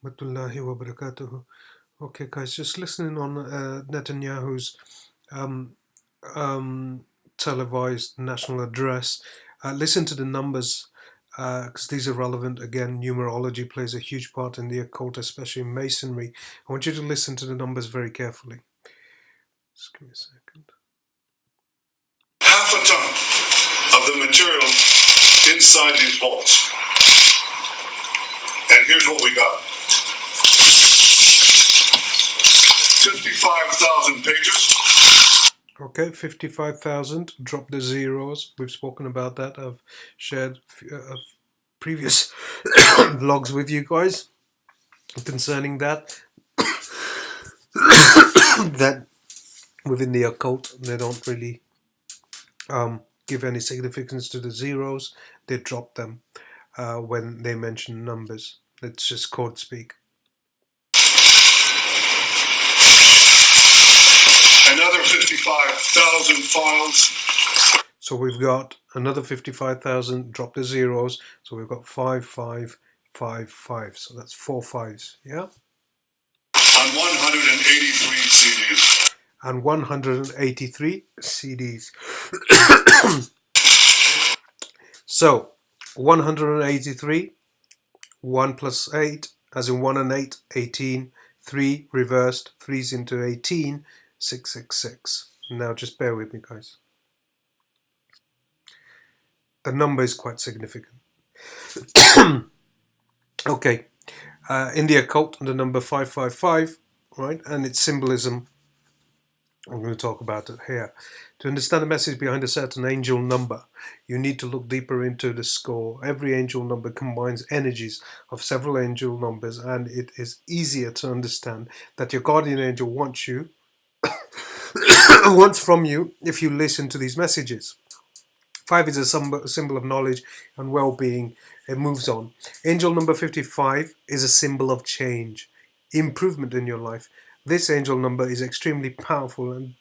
Rahmatullahi wa barakatuhu. Okay, guys, just listening on Netanyahu's um, televised national address. Listen to the numbers because these are relevant. Again, numerology plays a huge part in the occult, especially in masonry. I want you to listen to the numbers very carefully. Just give me a second. Half a ton of the material inside these bolts. And here's what we got. 55,000 pages. Okay, 55,000. Drop the zeros. We've spoken about that. I've shared previous vlogs with you guys concerning that. That within the occult, they don't really give any significance to the zeros. They drop them when they mention numbers. It's just code speak. Another 55,000 files. So we've got another 55,000, drop the zeros. So we've got 5555. So that's 4 5s, yeah? On 183 CDs. And 183 CDs. So 183, 1 plus 8, as in 1 and 8, 18, 3 reversed, 3's into 18, 666. Now just bear with me, guys. The number is quite significant. Okay, in the occult, the number 555, right, and its symbolism, I'm going to talk about it here. To understand the message behind a certain angel number, you need to look deeper into the score. Every angel number combines energies of several angel numbers, and it is easier to understand that your guardian angel wants from you if you listen to these messages. 5 is a symbol of knowledge and well-being. It moves on. Angel number 55 is a symbol of change, improvement in your life. This angel number is extremely powerful and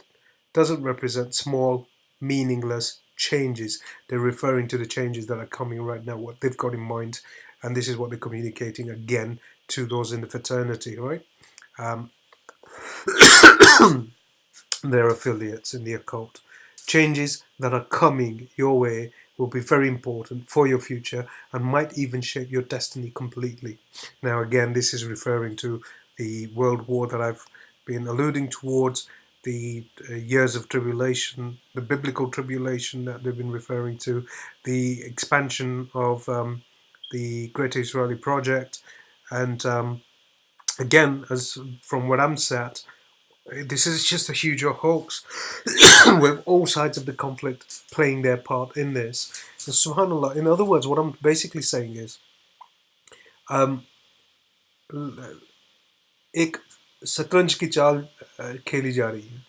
doesn't represent small, meaningless changes. They're referring to the changes that are coming right now, what they've got in mind, and this is what they're communicating again to those in the fraternity, right? Their affiliates in the occult. Changes that are coming your way will be very important for your future and might even shape your destiny completely. Now, again, this is referring to the world war that I've been alluding towards, the years of tribulation, the biblical tribulation that they've been referring to, the expansion of the Great Israeli Project, and again, as from what I'm sat, this is just a huge hoax with all sides of the conflict playing their part in this. And subhanAllah, in other words, what I'm basically saying is एक शतरंज की चाल खेली जा रही है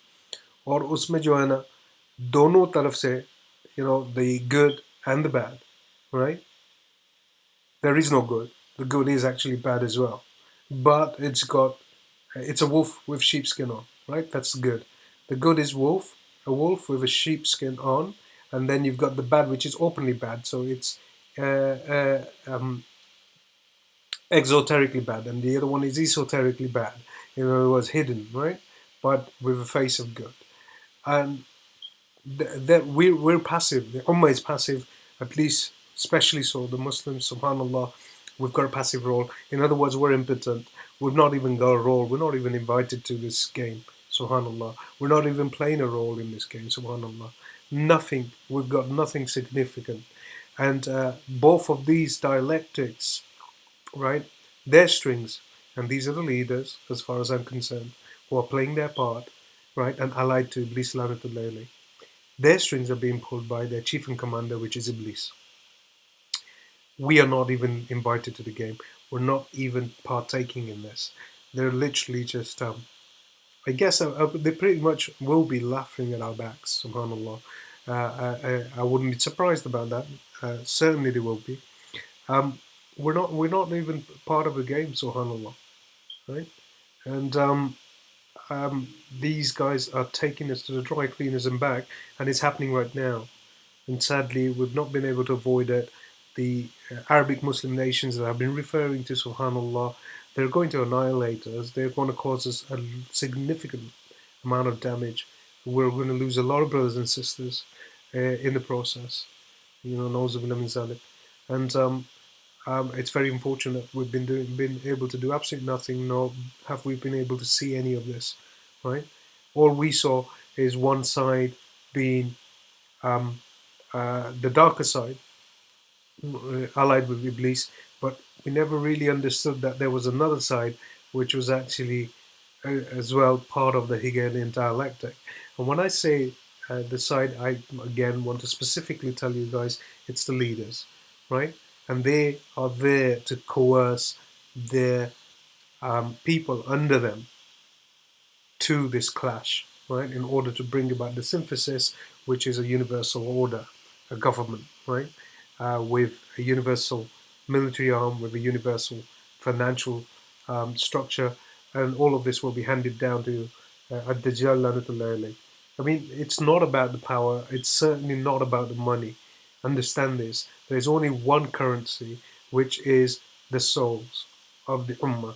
और उसमें जो है ना दोनों तरफ से the good and the bad, right? There is no good. The good is actually bad as well, but it's a wolf with sheepskin on, right? That's good. The good is a wolf with a sheepskin on, and then you've got the bad, which is openly bad. So it's exoterically bad, and the other one is esoterically bad. It was hidden, right? But with a face of good. And that we're passive. The Ummah is passive, at least, especially so. The Muslims, subhanAllah, we've got a passive role. In other words, we're impotent. We've not even got a role. We're not even invited to this game, subhanAllah. We're not even playing a role in this game, subhanAllah. Nothing. We've got nothing significant. And both of these dialectics, right, they're strings. And these are the leaders, as far as I'm concerned, who are playing their part, right, and allied to Iblis Lanatul Layli. Their strings are being pulled by their chief and commander, which is Iblis. We are not even invited to the game. We're not even partaking in this. They're literally just, I guess they pretty much will be laughing at our backs, subhanAllah. I wouldn't be surprised about that. Certainly they will be. We're not even part of the game, subhanAllah, right? And these guys are taking us to the dry cleaners and back, and it's happening right now. And sadly, we've not been able to avoid it. The Arabic Muslim nations that I've been referring to, subhanAllah, They're going to annihilate us. They're going to cause us a significant amount of damage. We're going to lose a lot of brothers and sisters in the process. Nauzubillah min zalik. And it's very unfortunate we've been able to do absolutely nothing, nor have we been able to see any of this, right? All we saw is one side being um, the darker side, allied with Iblis, but we never really understood that there was another side which was actually as well part of the Hegelian dialectic. And when I say the side, I again want to specifically tell you guys it's the leaders, right? And they are there to coerce their people under them to this clash, right, in order to bring about the synthesis, which is a universal order, a government, right, with a universal military arm, with a universal financial structure, and all of this will be handed down to Ad-Dajjal Lanatullah alayh. I mean, it's not about the power, it's certainly not about the money. Understand this. There's only one currency, which is the souls of the Ummah,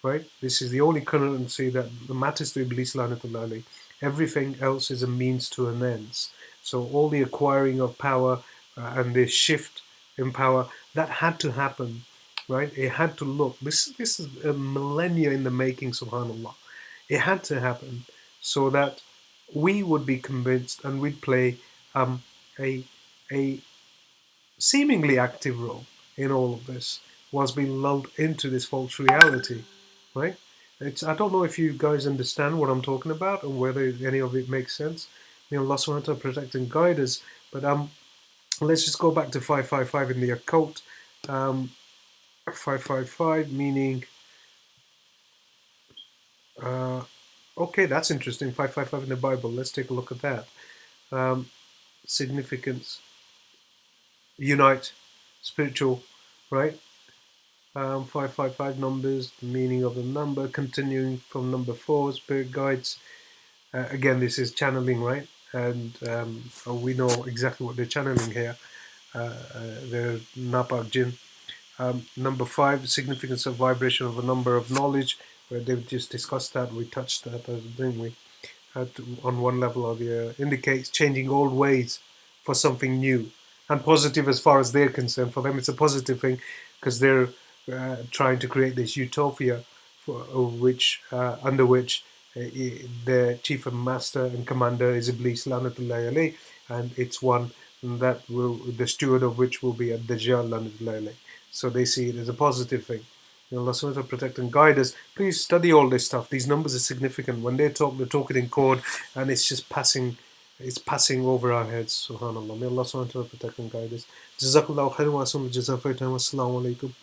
right? This is the only currency that matters to Iblis Lanatullah alayh. Everything else is a means to an end. So all the acquiring of power and the shift in power, that had to happen, right? It had to look. This is a millennia in the making, subhanAllah. It had to happen so that we would be convinced and we'd play a, a seemingly active role in all of this, was being lulled into this false reality, right? I don't know if you guys understand what I'm talking about and whether any of it makes sense. May Allah subhanahu wa ta'ala protect and guide us. But let's just go back to 555 in the occult. 555 meaning, uh, okay, that's interesting. 555 in the Bible. Let's take a look at that. Significance, unite, spiritual, right? 555 numbers, the meaning of the number, continuing from number 4, spirit guides. Again, this is channeling, right? And we know exactly what they're channeling here. They're Napak Jinn. Number 5, significance of vibration of a number of knowledge, where they've just discussed that. We touched that, didn't we? On one level or the other. Indicates changing old ways for something new and positive as far as they're concerned. For them, it's a positive thing because they're trying to create this utopia which under which their chief and master and commander is Iblis Lanatullah alayh, and it's one that will the steward of which will be Ad-Dajjal Lanatullah alayh. So they see it as a positive thing. Allah subhanahu wa ta'ala protect and guide us. Please study all this stuff. These numbers are significant. When they talk, they're talking in code, and it's just passing over our heads. Subhanallah. May Allah subhanahu wa ta'ala protect and guide us. Jazakallahu khairan wa assalamu alaikum.